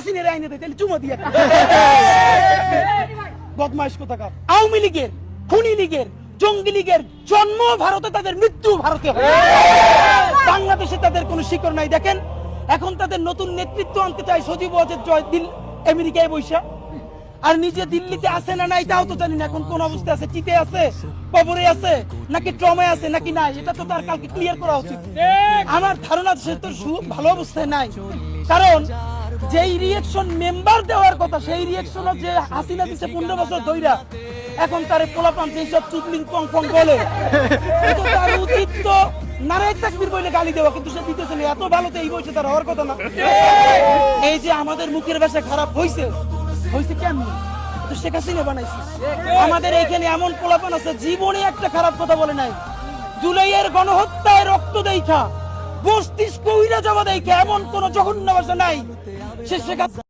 হাসিনের আইনে দেয় তাহলে চুমো দিয়ে বদমাইশ কোথাকার। আওয়ামী লীগের, খুনি লীগের, জঙ্গি লীগের জন্ম ভারতে, তাদের মৃত্যু ভারতে। বাংলাদেশে তাদের কোনো শিকড় নাই। দেখেন এখন তাদের নতুন নেতৃত্ব আনতে চায় সজীব ওয়াজেদ জয়দিন আমেরিকায় বৈশা, আর নিজে দিল্লিতে আছে না নাই তাও তো জানি না। এখন কোন অবস্থায় আছে, চিতে আছে, কবরে আছে, নাকি ট্রমায় আছে নাকি নাই, এটা তো তার কালকে ক্লিয়ার করা উচিত। আমার ধারণা সে তো ভালো অবস্থায় নাই, কারণ যেই রিয়েকশন মেম্বার দেওয়ার কথা সেই রিয়েকশন যে হাসিনা দিছে 15 বছর ধইরা, এখন তারে পোলাপান যেসব চুদলিং পং পং বলে, এটা তার উচিত তো নারায় তাকবীর বলে গালি দেওয়া, কিন্তু সে দিতেছে না। এত ভালো তো এই বয়সে তার হওয়ার কথা না। এই যে আমাদের মুখের ভাষা খারাপ হইছে কেমন, তো শেখ হাসিনা বানাইছে। আমাদের এইখানে এমন পোলাপান আছে জীবনে একটা খারাপ কথা বলে নাই, জুলাইয়ের গণহত্যায় রক্ত দেখা, মস্তিষ্ক উইরা যাওয়া দেখা এমন কোন জঘন্য ভাষা নাই সে শেখ